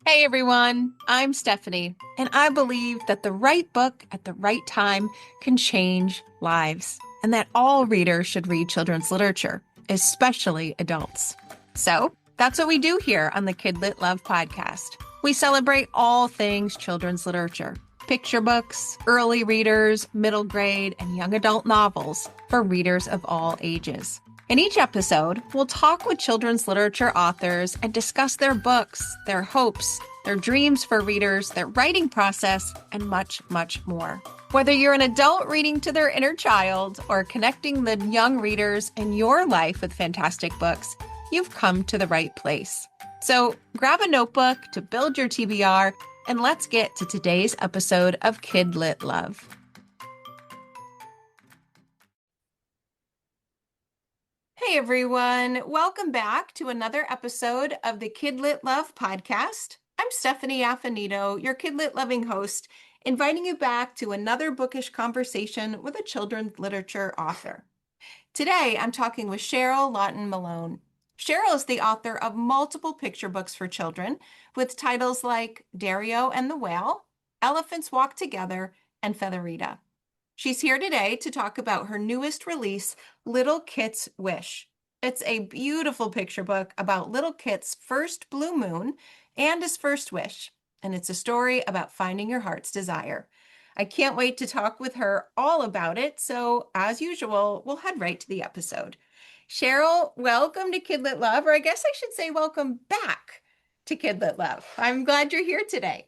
Hey everyone, I'm Stephanie, and I believe that the right book at the right time can change lives, and that all readers should read children's literature, especially adults. So that's what we do here on the KidLit Love podcast. We celebrate all things children's literature: picture books, early readers, middle grade, and young adult novels for readers of all ages. In each episode, we'll talk with children's literature authors and discuss their books, their hopes, their dreams for readers, their writing process, and much, much more. Whether you're an adult reading to their inner child or connecting the young readers in your life with fantastic books, you've come to the right place. So grab a notebook to build your TBR, and let's get to today's episode of KidLit Love. Hey everyone, welcome back to another episode of the KidLit Love podcast. I'm Stephanie Affinito, your KidLit loving host, inviting you back to another bookish conversation with a children's literature author. Today, I'm talking with Cheryl Lawton Malone. Cheryl is the author of multiple picture books for children with titles like Dario and the Whale, Elephants Walk Together, and Featherita. She's here today to talk about her newest release, Little Kit's Wish. It's a beautiful picture book about little Kit's first blue moon and his first wish, and it's a story about finding your heart's desire. I can't wait to talk with her all about it, so as usual, we'll head right to the episode. Cheryl, welcome to KidLit Love, or I guess I should say welcome back to KidLit Love. I'm glad you're here today.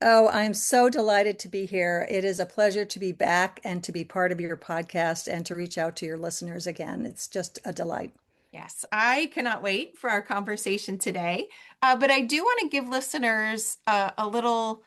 Oh, I'm so delighted to be here. It is a pleasure to be back and to be part of your podcast and to reach out to your listeners again. It's just a delight. Yes, I cannot wait for our conversation today. But I do want to give listeners a little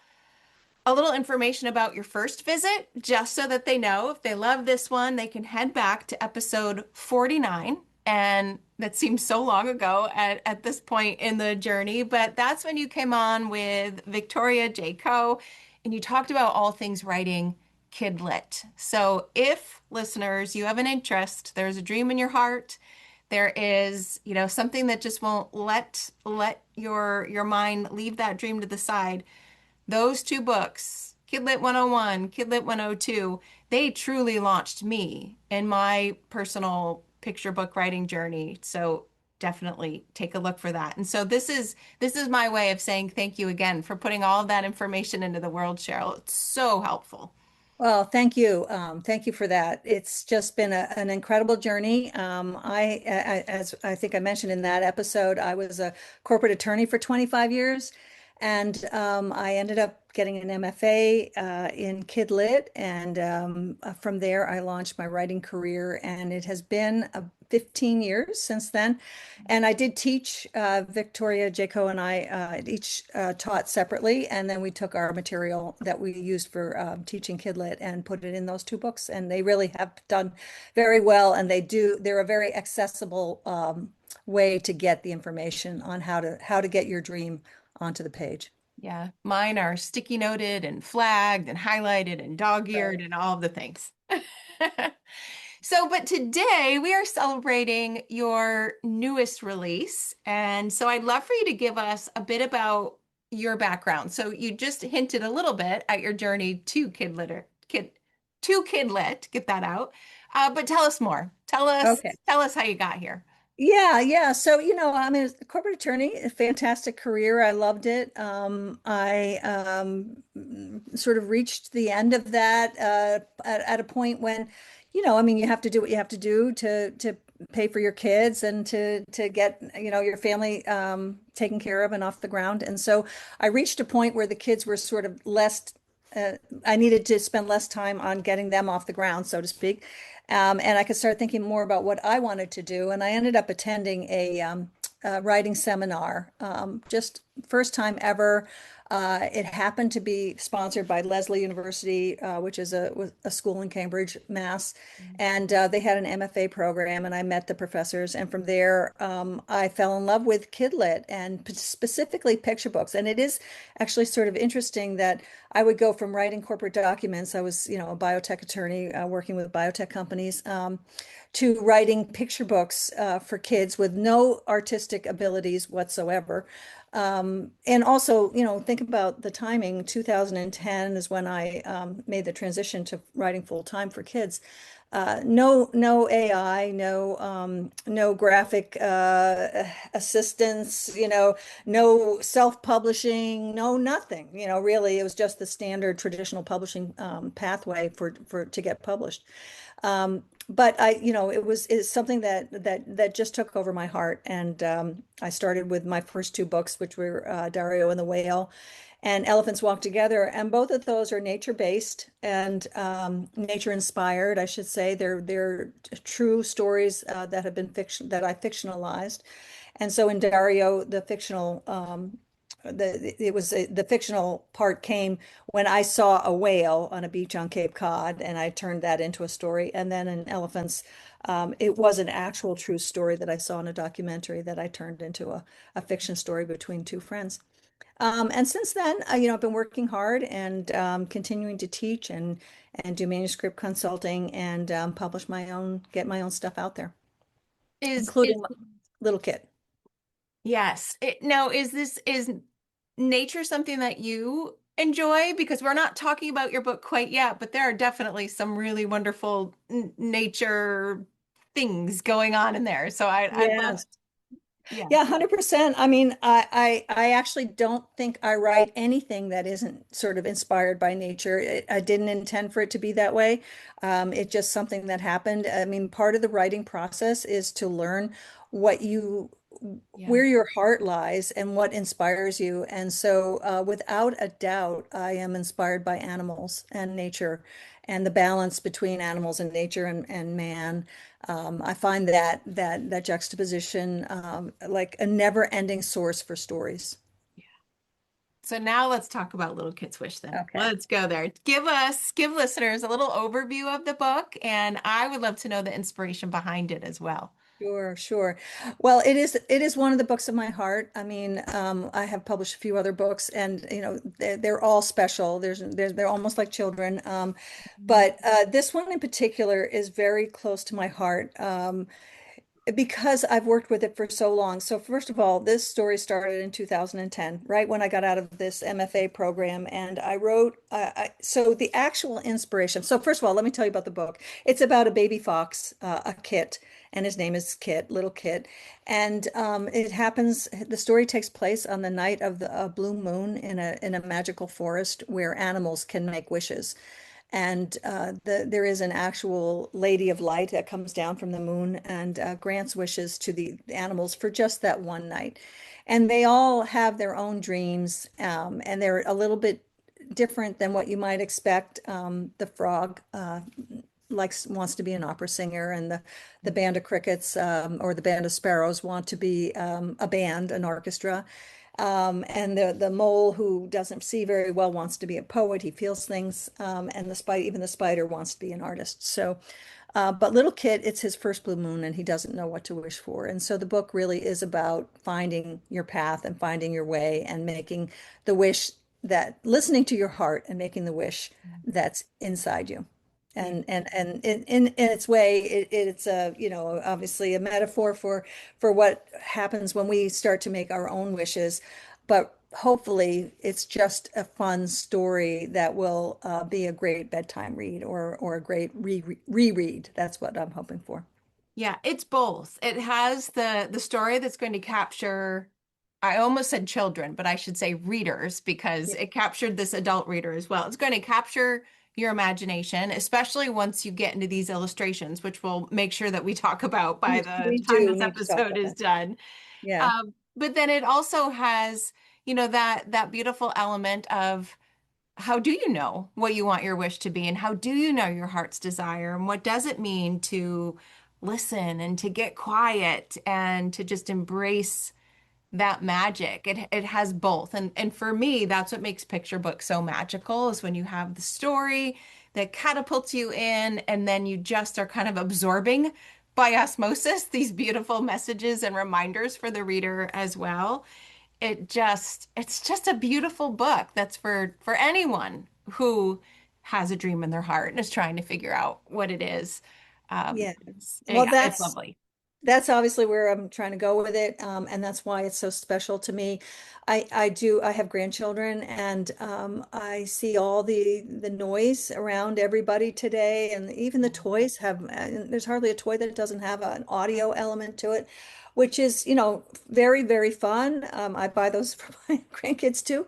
information about your first visit, just so that they know if they love this one, they can head back to episode 49. And that seems so long ago at this point in the journey, but that's when you came on with Victoria J. Coe, and you talked about all things writing KidLit. So if listeners, you have an interest, there's a dream in your heart, there is, something that just won't let your mind leave that dream to the side. Those two books, KidLit 101, KidLit 102, they truly launched me in my personal picture book writing journey. So definitely take a look for that. And so this is my way of saying thank you again for putting all of that information into the world, Cheryl. It's so helpful. Well, thank you. Thank you for that. It's just been an incredible journey. As I think I mentioned in that episode, I was a corporate attorney for 25 years, and I ended up getting an MFA in KidLit, and from there I launched my writing career, and it has been 15 years since then. And I did teach. Victoria Jaco and I each taught separately, and then we took our material that we used for teaching KidLit and put it in those two books. And they really have done very well, and they're a very accessible way to get the information on how to get your dream onto the page. Yeah, mine are sticky noted and flagged and highlighted and dog-eared Right. and all of the things. So, but today we are celebrating your newest release. And so I'd love for you to give us a bit about your background. So you just hinted a little bit at your journey to KidLit, get that out. But tell us more. Okay. Tell us how you got here. Yeah, yeah. So, I'm a corporate attorney, a fantastic career. I loved it. I sort of reached the end of that at a point when, you have to do what you have to do to pay for your kids and to get, your family taken care of and off the ground. And so I reached a point where the kids were sort of less, I needed to spend less time on getting them off the ground, so to speak. And I could start thinking more about what I wanted to do. And I ended up attending a writing seminar, just first time ever. It happened to be sponsored by Lesley University, which is a school in Cambridge, Mass. And they had an MFA program, and I met the professors. And from there, I fell in love with KidLit and specifically picture books. And it is actually sort of interesting that I would go from writing corporate documents. I was, a biotech attorney working with biotech companies, to writing picture books for kids with no artistic abilities whatsoever. And also, think about the timing. 2010 is when I made the transition to writing full time for kids. No AI, no graphic assistance, no self-publishing, no nothing. Really, it was just the standard traditional publishing pathway for to get published. But it's something that just took over my heart. And I started with my first two books, which were Dario and the Whale and Elephants Walk Together. And both of those are nature-based and nature inspired, I should say. They're true stories that have been fiction that I fictionalized. And so in Dario, the fictional the fictional part came when I saw a whale on a beach on Cape Cod, and I turned that into a story. And then in Elephants, it was an actual true story that I saw in a documentary that I turned into a fiction story between two friends. And since then, I've been working hard and continuing to teach and do manuscript consulting and get my own stuff out there, Is including Little Kid. yes. Now, is nature something that you enjoy? Because we're not talking about your book quite yet, but there are definitely some really wonderful nature things going on in there. So I'd love, Yes. yeah, Yeah, 100%. I mean, I actually don't think I write anything that isn't sort of inspired by nature. I didn't intend for it to be that way. It's just something that happened. I mean, part of the writing process is to learn what you, yeah, where your heart lies and what inspires you. And so, without a doubt, I am inspired by animals and nature and the balance between animals and nature and man. I find that juxtaposition like a never-ending source for stories. yeah. So now let's talk about Little Kids Wish then. Okay. Let's go there. Give listeners a little overview of the book, and I would love to know the inspiration behind it as well. Sure, sure. Well, it is one of the books of my heart. I mean, I have published a few other books, and they're all special. They're almost like children. Mhm. But this one in particular is very close to my heart. Because I've worked with it for so long. So first of all, this story started in 2010, right when I got out of this MFA program, and I wrote. So the actual inspiration. So first of all, let me tell you about the book. It's about a baby fox, a kit, and his name is Kit, little Kit, and it happens. The story takes place on the night of the blue moon in a magical forest where animals can make wishes. And there is an actual lady of light that comes down from the moon and grants wishes to the animals for just that one night. And they all have their own dreams, and they're a little bit different than what you might expect. The frog likes wants to be an opera singer, and the band of crickets or the band of sparrows want to be a band, an orchestra. And the mole who doesn't see very well wants to be a poet. He feels things, and even the spider wants to be an artist. So, but little Kit, it's his first blue moon, and he doesn't know what to wish for. And so the book really is about finding your path and finding your way and making the wish listening to your heart and making the wish that's inside you. Yeah. And in its way, it's a, obviously a metaphor for what happens when we start to make our own wishes. But hopefully it's just a fun story that will be a great bedtime read or a great reread. That's what I'm hoping for. Yeah, it's both. It has the story that's going to capture, I almost said children, but I should say readers because Yeah, it captured this adult reader as well. It's going to capture your imagination, especially once you get into these illustrations, which we'll make sure that we talk about by the we time do this need to talk episode about is that. done. Yeah. But then it also has, that beautiful element of how do you know what you want your wish to be, and how do you know your heart's desire, and what does it mean to listen and to get quiet and to just embrace that magic. It has both. And for me, that's what makes picture books so magical is when you have the story that catapults you in and then you just are kind of absorbing by osmosis these beautiful messages and reminders for the reader as well. It's just a beautiful book that's for anyone who has a dream in their heart and is trying to figure out what it is. Yeah. Yeah, Well, it's that's lovely. that's obviously where I'm trying to go with it, and that's why it's so special to me. I have grandchildren, and I see all the noise around everybody today, and even the toys have. And there's hardly a toy that doesn't have an audio element to it, which is, very, very fun. I buy those for my grandkids too.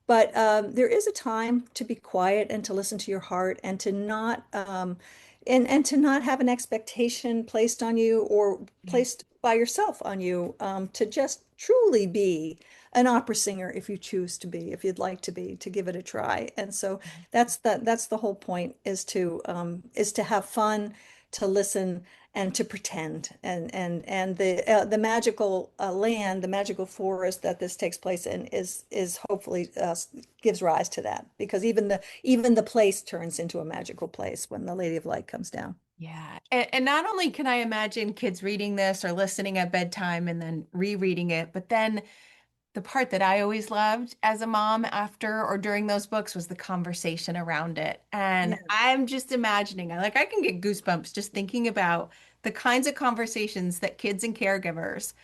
But there is a time to be quiet and to listen to your heart and to not and to not have an expectation placed on you or Yeah. placed by yourself on you, to just truly be an opera singer if you choose to be, if you'd like to be, to give it a try. And so that's the whole point, is to have fun, to listen, and to pretend. And the magical land, the magical forest that this takes place in is hopefully gives rise to that, because even the place turns into a magical place when the Lady of Light comes down. Yeah. And not only can I imagine kids reading this or listening at bedtime and then rereading it, but then the part that I always loved as a mom after or during those books was the conversation around it. And Yeah. I'm just imagining, I can get goosebumps just thinking about the kinds of conversations that kids and caregivers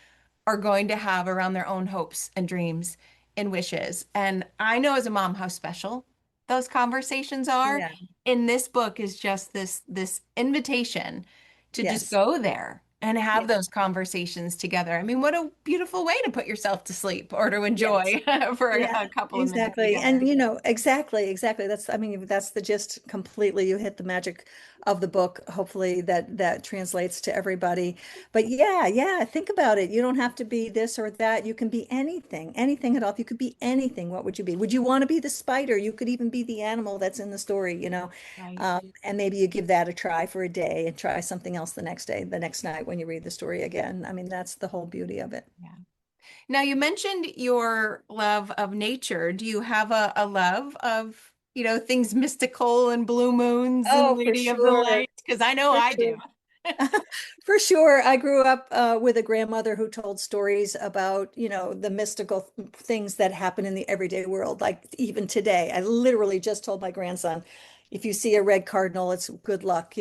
are going to have around their own hopes and dreams and wishes. And I know as a mom how special those conversations are. Yeah. And this book is just this invitation to just Yes. go there and have Yeah. those conversations together. I mean, what a beautiful way to put yourself to sleep or to Yes. enjoy for Yeah, a couple of minutes exactly. together. And exactly. That's the gist completely. You hit the magic of the book. Hopefully that translates to everybody. But yeah, think about it. You don't have to be this or that. You can be anything at all. If you could be anything, what would you be? Would you want to be the spider? You could even be the animal that's in the story. Right. And maybe you give that a try for a day and try something else the next day, the next night when you read the story again. I mean, that's the whole beauty of it. Yeah. Now, you mentioned your love of nature. Do you have a love of, things mystical and blue moons and Oh, for Lady of the sure. Lights? Because I know For I do. sure. For sure. I grew up with a grandmother who told stories about, the mystical things that happen in the everyday world. Like even today, I literally just told my grandson, if you see a red cardinal, it's good luck.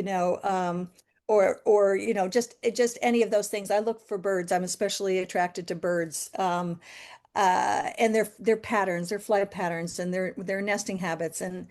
Or just any of those things. I look for birds. I'm especially attracted to birds. And their patterns, their flight patterns, and their nesting habits, and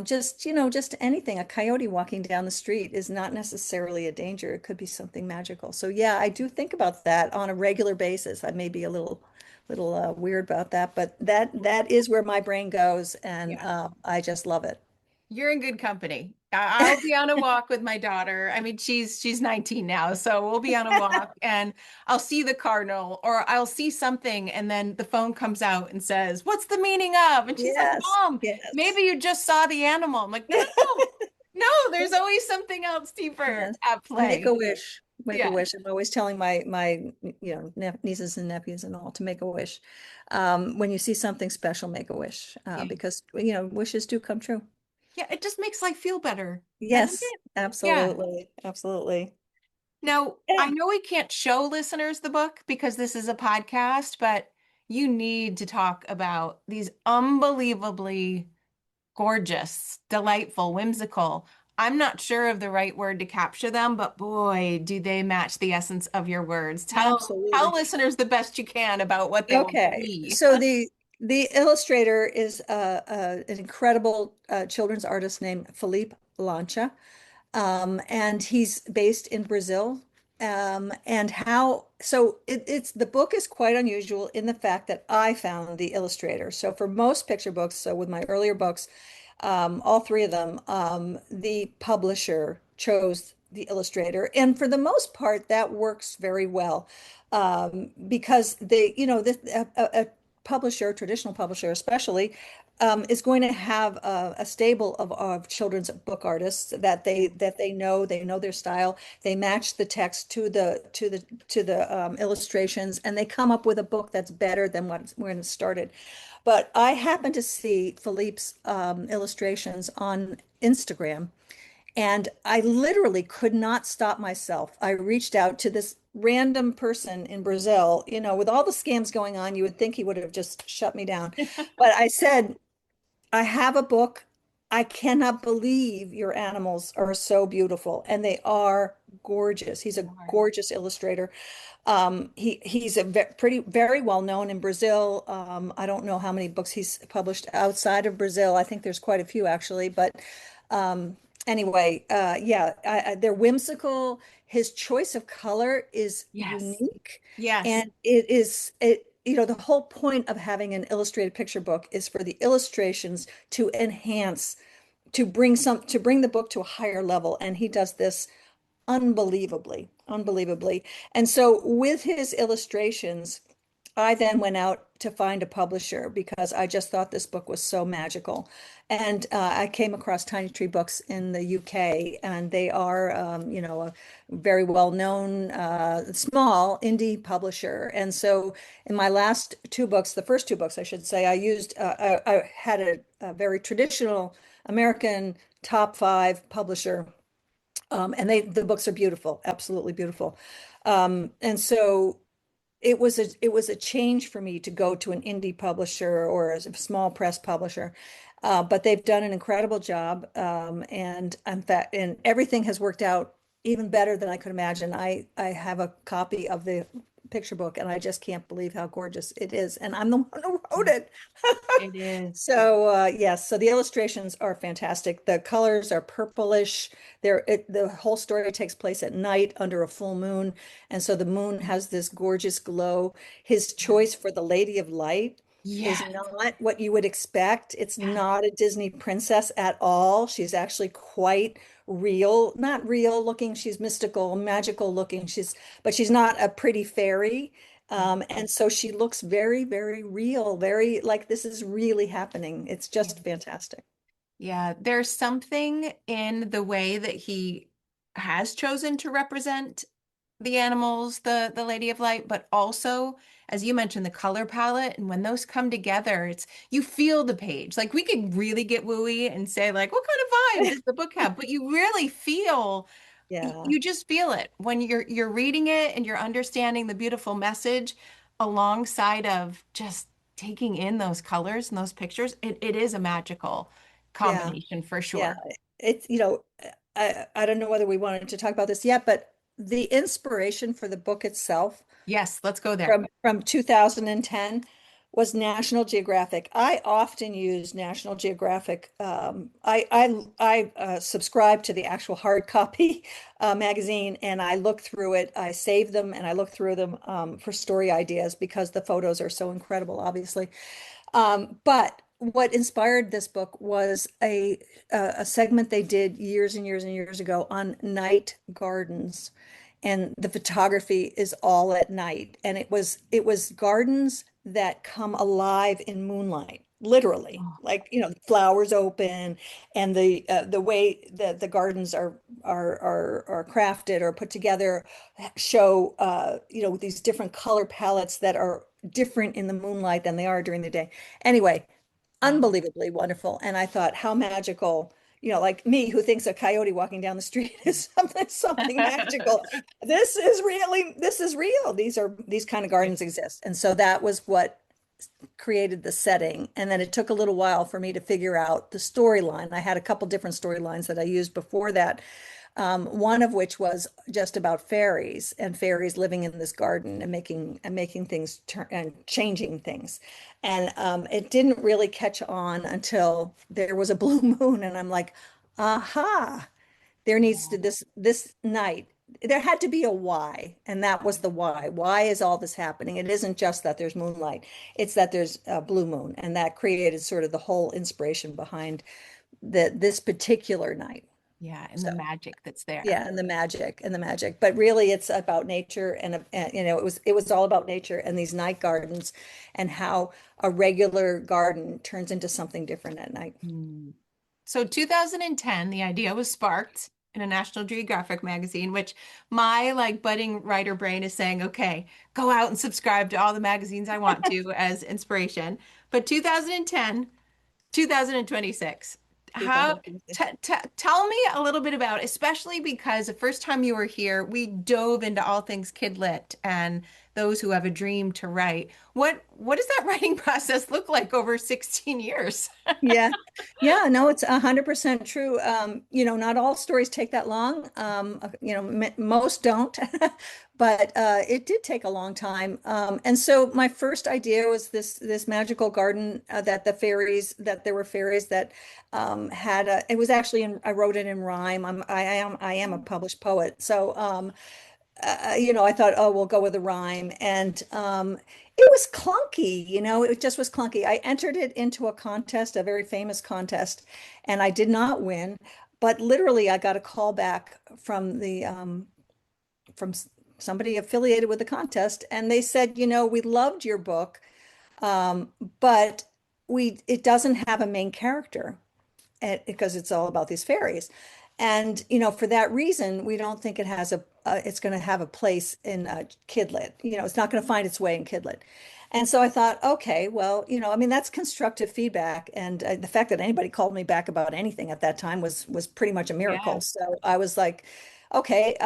just anything. A coyote walking down the street is not necessarily a danger. It could be something magical. So yeah, I do think about that on a regular basis. I may be a little weird about that, but that is where my brain goes, and Yeah. I just love it. You're in good company. I'll be on a walk with my daughter. I mean, she's 19 now, so we'll be on a walk and I'll see the cardinal or I'll see something and then the phone comes out and says, "What's the meaning of?" And she's like, Yes, "Mom, maybe yes. you just saw the animal." I'm like, "No, no, no, there's always something else deeper Yes. at Make a play." wish. Make a Yeah. wish. I'm always telling my nieces and nephews and all to make a wish. When you see something special, make a wish, Yeah. because wishes do come true. Yeah, it just makes life feel better, doesn't Yes, it? Yeah. absolutely, absolutely. Now, I Yeah, know we can't show listeners the book because this is a podcast, but you need to talk about these unbelievably gorgeous, delightful, whimsical. I'm not sure of the right word to capture them, but boy, do they match the essence of your words. Tell absolutely. listeners the best you can about what they will Okay, see. so the illustrator is an incredible children's artist named Philippe Lancha. And he's based in Brazil. It's the book is quite unusual in the fact that I found the illustrator. So for most picture books, so with my earlier books, all three of them, the publisher chose the illustrator, and for the most part, that works very well, because a publisher, traditional publisher especially, is going to have a stable of children's book artists that they know their style. They match the text to the illustrations, and they come up with a book that's better than when it started. But I happened to see Philippe's illustrations on Instagram, and I literally could not stop myself. I reached out to this random person in Brazil. With all the scams going on, you would think he would have just shut me down. But I said, I have a book. I cannot believe your animals are so beautiful, and they are gorgeous. He's a Sure. gorgeous illustrator. He's a pretty very well known in Brazil. I don't know how many books he's published outside of Brazil. I think there's quite a few actually, but um, anyway, yeah, they're whimsical. His choice of color is Yes. unique, Yes. and it is it. The whole point of having an illustrated picture book is for the illustrations to enhance, to bring the book to a higher level, and he does this unbelievably, unbelievably. And so with his illustrations, I then went out to find a publisher because I just thought this book was so magical. And I came across Tiny Tree Books in the UK, and they are, a very well-known, small indie publisher. And so in my last two books, the first two books, I should say, I had a very traditional American top five publisher, and the books are beautiful, absolutely beautiful. And so it was a change for me to go to an indie publisher or a small press publisher. But they've done an incredible job. And in fact, and everything has worked out even better than I could imagine. I have a copy of the picture book, and I just can't believe how gorgeous it is. And I'm the one who wrote it. It is. So yes, so the illustrations are fantastic. The colors are purplish. The whole story takes place at night under a full moon, and so the moon has this gorgeous glow. His choice for the Lady of Light is Yes. not what you would expect. It's Yes. not a Disney princess at all. She's actually quite real, not real looking. She's mystical, magical looking. But she's not a pretty fairy. And so she looks very, very real, very like this is really happening. It's Yeah. just fantastic. Yeah, there's something in the way that he has chosen to represent the animals, the Lady of Light, but also, as you mentioned, the color palette. And when those come together, it's you feel the page. Like we could really get wooey and say, like, what kind of vibe does the book have? But you really feel Yeah, you just feel it when you're reading it and you're understanding the beautiful message alongside of just taking in those colors and those pictures. It is a magical yeah, combination for yeah. sure. It's, I don't know whether we wanted to talk about this yet, but the inspiration for the book itself Yes, let's go there. from 2010 was National Geographic. I often use National Geographic. I subscribe to the actual hard copy magazine, and I look through it. I save them and I look through them for story ideas because the photos are so incredible, obviously. But what inspired this book was a segment they did years and years and years ago on night gardens, and the photography is all at night, and it was gardens that come alive in moonlight, literally, Oh, like flowers open, and the way that the gardens are crafted or put together show these different color palettes that are different in the moonlight than they are during the day. Anyway, wow. unbelievably wonderful. And I thought, how magical, like me who thinks a coyote walking down the street is something magical. This is real. These kind of gardens exist. And so that was what created the setting. And then it took a little while for me to figure out the storyline. I had a couple different storylines that I used before that. One of which was just about fairies and fairies living in this garden and making things turn and changing things. And it didn't really catch on until there was a blue moon, and I'm like, aha, there needs to this night. There had to be a why, and that was the why. Why is all this happening? It isn't just that there's moonlight, it's that there's a blue moon, and that created sort of the whole inspiration behind this particular night. Yeah, and the So magic that's there. yeah, and the magic. But really, it's about nature, and it was all about nature and these night gardens, and how a regular garden turns into something different at night. Hmm. So 2010, the idea was sparked in a National Geographic magazine, which my like budding writer brain is saying, okay, go out and subscribe to all the magazines I want to as inspiration. But 2010, 2026. How 2026. tell me a little bit especially because the first time you were here, we dove into all things kidlit and those who have a dream to write. What does that writing process look like over 16 years? Yeah. Yeah, no, it's 100% true. Not all stories take that long. Most don't, but it did take a long time. And so my first idea was this magical garden that there were fairies that it was actually I wrote it in rhyme. I am a published poet. So I thought, oh, we'll go with a rhyme. And it was clunky, it just was clunky. I entered it into a contest, a very famous contest, and I did not win. But literally, I got a call back from somebody affiliated with the contest, and they said, we loved your book, um, but it doesn't have a main character because it's all about these fairies. And, for that reason, we don't think it's going to have a place in KidLit. It's not going to find its way in KidLit. And so I thought, okay, well, I mean, that's constructive feedback. And the fact that anybody called me back about anything at that time was pretty much a Yeah. miracle. So I was like, okay,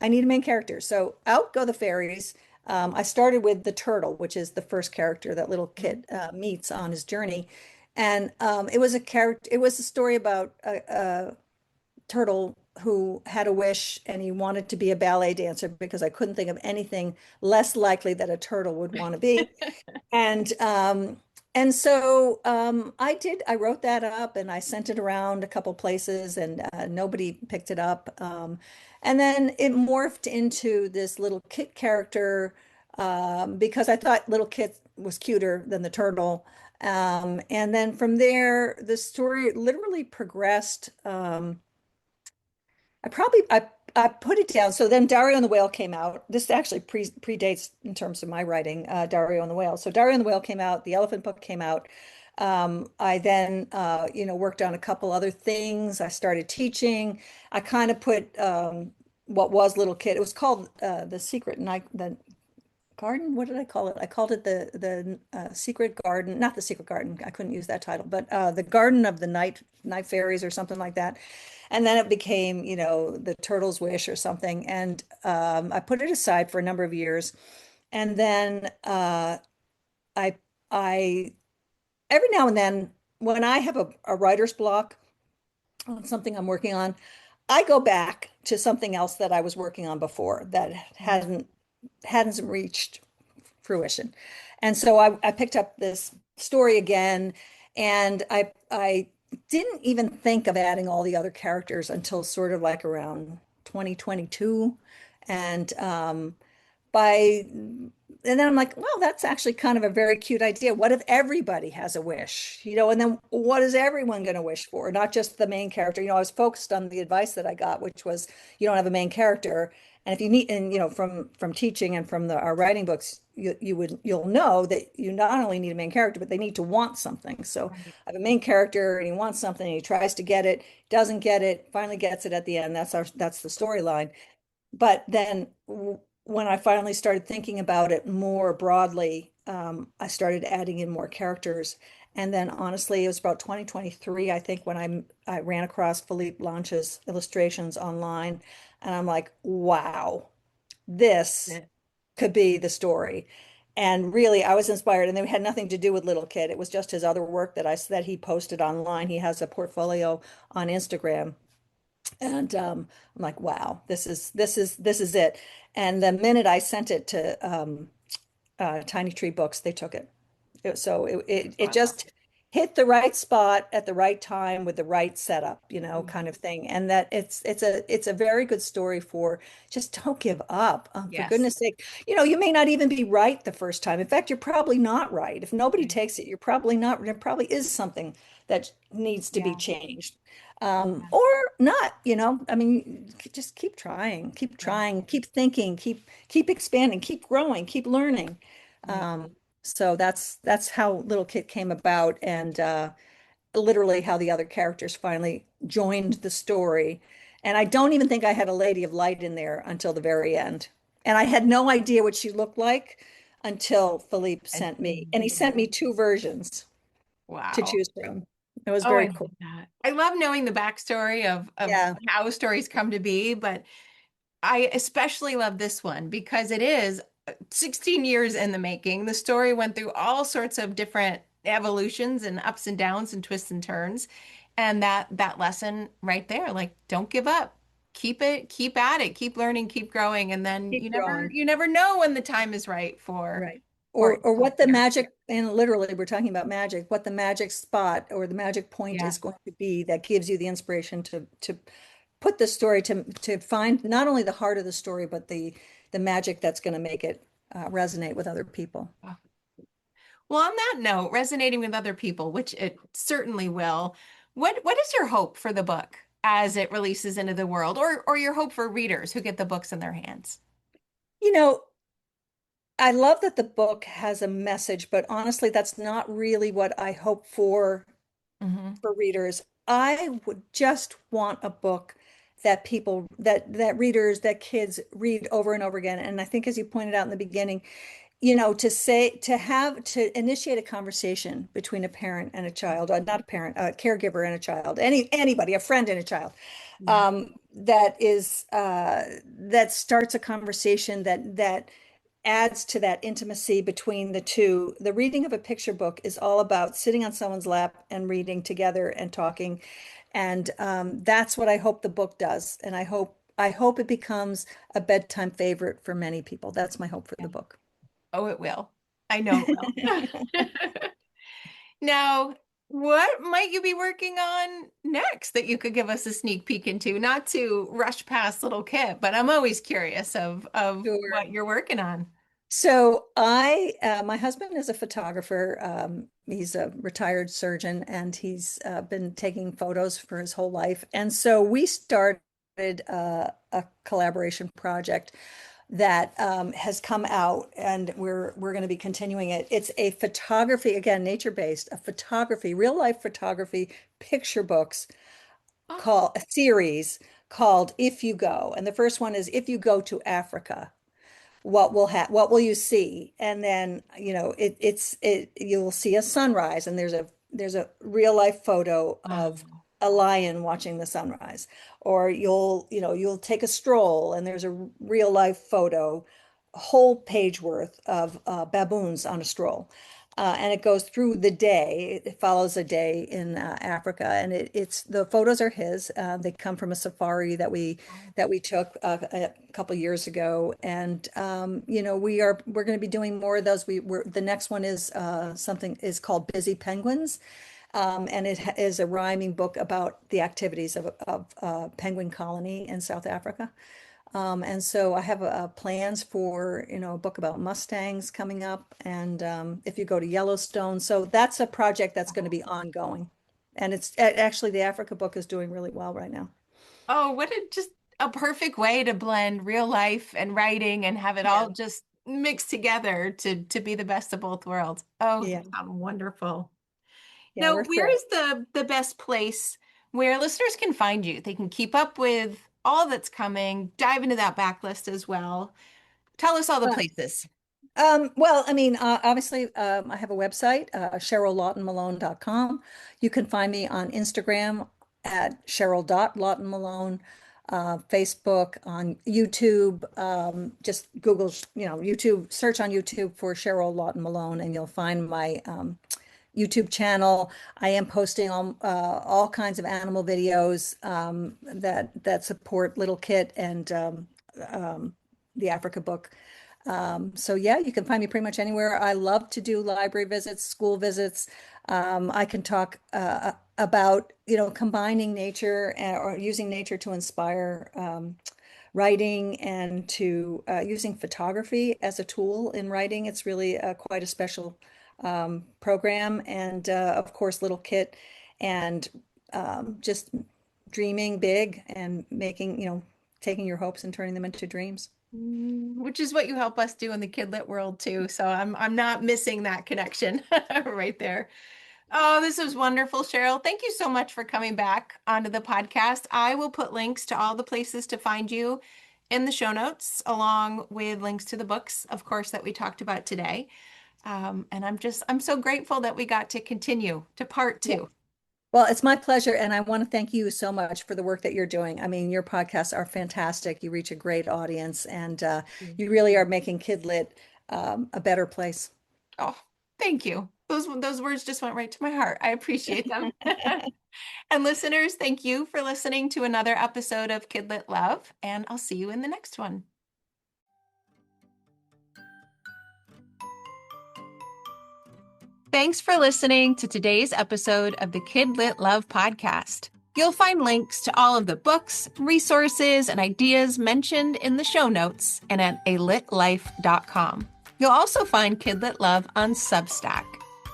I need a main character. So out go the fairies. I started with the turtle, which is the first character that little Mhm. kid meets on his journey. And it was a character, it was a story about a turtle who had a wish and he wanted to be a ballet dancer because I couldn't think of anything less likely that a turtle would want to be. And I wrote that up and I sent it around a couple places and nobody picked it up. And then it morphed into this little kit character because I thought little kit was cuter than the turtle. And then from there, the story literally progressed. I put it down. So then Dario and the Whale came out. This actually predates in terms of my writing, Dario and the Whale. So Dario and the Whale came out. The Elephant Book came out. I then, worked on a couple other things. I started teaching. I kind of put what was Little Kid. It was called The Secret Night, the Garden. What did I call it? I called it the Secret Garden, not the Secret Garden. I couldn't use that title, but the Garden of the Night Fairies or something like that. And then it became, the Turtle's Wish or something. And I put it aside for a number of years. And then I, I, every now and then, when I have a writer's block on something I'm working on, I go back to something else that I was working on before that Mhm. hadn't reached fruition. And so I picked up this story again, and I didn't even think of adding all the other characters until sort of like around 2022. And by and then I'm like, well, that's actually kind of a very cute idea. What if everybody has a wish? And then what is everyone going to wish for? Not just the main character. I was focused on the advice that I got, which was you don't have a main character. And if you need, and from teaching and from our writing books, you'll know that you not only need a main character, but they need to want something. So Right. I have a main character and he wants something and he tries to get it, doesn't get it, finally gets it at the end. That's the storyline. But then when I finally started thinking about it more broadly, I started adding in more characters. And then honestly, it was about 2023, I think, when I ran across Philippe Blanche's illustrations online. And I'm like, wow, this Yeah. could be the story. And really, I was inspired, and it had nothing to do with Little Kid. It was just his other work that he posted online. He has a portfolio on Instagram, and I'm like, wow, this is it. And the minute I sent it to Tiny Tree Books, they took it. So That's it awesome. just hit the right spot at the right time with the right setup, Yeah. kind of thing. And that it's a very good story for just don't give up. For Yes. goodness sake, you may not even be right the first time. In fact, you're probably not right. If nobody Right. takes it, you're probably not. There probably is something that needs to be Yeah. changed. Yeah. Or not, I mean, just keep Yeah. trying, keep thinking, keep expanding, keep growing, keep learning. Right. Um, so that's how Little Kit came about, and literally how the other characters finally joined the story. And I don't even think I had a Lady of Light in there until the very end. And I had no idea what she looked like until Philippe And sent me, and he sent me two versions to wow. choose from. It was Oh, I very love cool. that. I love knowing the backstory of Yeah. how stories come to be, but I especially love this one because it is. 16 years in the making. The story went through all sorts of different evolutions and ups and downs and twists and turns. And that lesson right there, like don't give up. Keep at it, keep learning, keep growing, and then Keep growing. you never know when the time is right Right. for it Or to what the appear. magic, and literally we're talking about magic, what the magic spot or the magic point Yeah. is going to be that gives you the inspiration to put the story to find not only the heart of the story, but the magic that's going to make it resonate with other people. Well, on that note, resonating with other people, which it certainly will, what is your hope for the book as it releases into the world, or your hope for readers who get the books in their hands? You know, I love that the book has a message, but honestly, that's not really what I hope Hmm. for readers. I would just want a book that people that readers that kids read over and over again. And I think as you pointed out in the beginning, to initiate a conversation between a parent and a child, not a parent, a caregiver and a child, anybody, a friend and a child, Yeah. that starts a conversation that adds to that intimacy between the two. The reading of a picture book is all about sitting on someone's lap and reading together and talking, and that's what I hope the book does. And I hope it becomes a bedtime favorite for many people. That's my hope for Yeah. the book. Oh, it will. I know it will. Now, what might you be working on next that you could give us a sneak peek into? Not to rush past little Kit, but I'm always curious of Sure. what you're working on. So my husband is a photographer. He's a retired surgeon, and he's been taking photos for his whole life. And so we started a collaboration project that has come out, and we're going to be continuing it. It's a photography, again, nature-based, a photography, real life photography picture books Oh, called a series called If You Go. And the first one is If You Go to Africa, what will you see? And then you'll see a sunrise, and there's a real life photo of wow. a lion watching the sunrise. Or you'll take a stroll, and there's a real life photo, a whole page worth of baboons on a stroll. And it goes through the day. It follows a day in Africa, and it's the photos are his. They come from a safari that we took a couple years ago, and we're going to be doing more of those. The next one is something is called Busy Penguins, and it is a rhyming book about the activities of penguin colony in South Africa. And so I have plans for a book about Mustangs coming up, and if you go to Yellowstone, so that's a project that's going to be ongoing, and actually the Africa book is doing really well right now. Oh, what a just a perfect way to blend real life and writing and have it Yeah. all just mixed together to be the best of both worlds. Oh, Yeah, that sounds wonderful. yeah, Now, we're where thrilled. is the best place where listeners can find you? They can keep up with all that's coming, dive into that backlist as well. Tell us all the Uh, places. well, I mean, obviously, I have a website, CherylLawtonMalone.com. You can find me on Instagram at Cheryl.LawtonMalone, Facebook, on YouTube. Just Google, YouTube, search on YouTube for Cheryl Lawton Malone, and you'll find my YouTube channel. I am posting all kinds of animal videos that support Little Kit and the Africa book. So yeah, you can find me pretty much anywhere. I love to do library visits, school visits. I can talk about, combining nature or using nature to inspire writing, and to using photography as a tool in writing. It's really quite a special program. And of course, Little Kit, and just dreaming big and taking your hopes and turning them into dreams. Which is what you help us do in the kidlit world too. So I'm not missing that connection right there. Oh, this was wonderful, Cheryl. Thank you so much for coming back onto the podcast. I will put links to all the places to find you in the show notes, along with links to the books, of course, that we talked about today. And I'm so grateful that we got to continue to part Yeah. two. Well, it's my pleasure, and I want to thank you so much for the work that you're doing. I mean, your podcasts are fantastic. You reach a great audience, and you really are making KidLit a better place. Oh, thank you. Those words just went right to my heart. I appreciate them. And listeners, thank you for listening to another episode of KidLit Love, and I'll see you in the next one. Thanks for listening to today's episode of the KidLit Love podcast. You'll find links to all of the books, resources, and ideas mentioned in the show notes and at alitlife.com. You'll also find KidLit Love on Substack.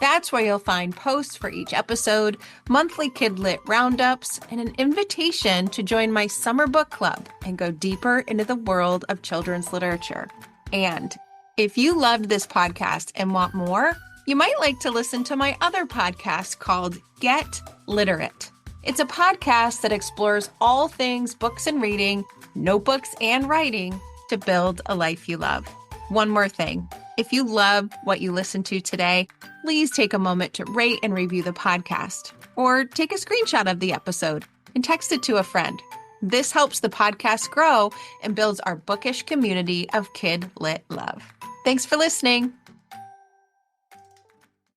That's where you'll find posts for each episode, monthly KidLit roundups, and an invitation to join my summer book club and go deeper into the world of children's literature. And if you loved this podcast and want more, you might like to listen to my other podcast called Get Literate. It's a podcast that explores all things books and reading, notebooks and writing to build a life you love. One more thing. If you love what you listened to today, please take a moment to rate and review the podcast, or take a screenshot of the episode and text it to a friend. This helps the podcast grow and builds our bookish community of KidLit Love. Thanks for listening.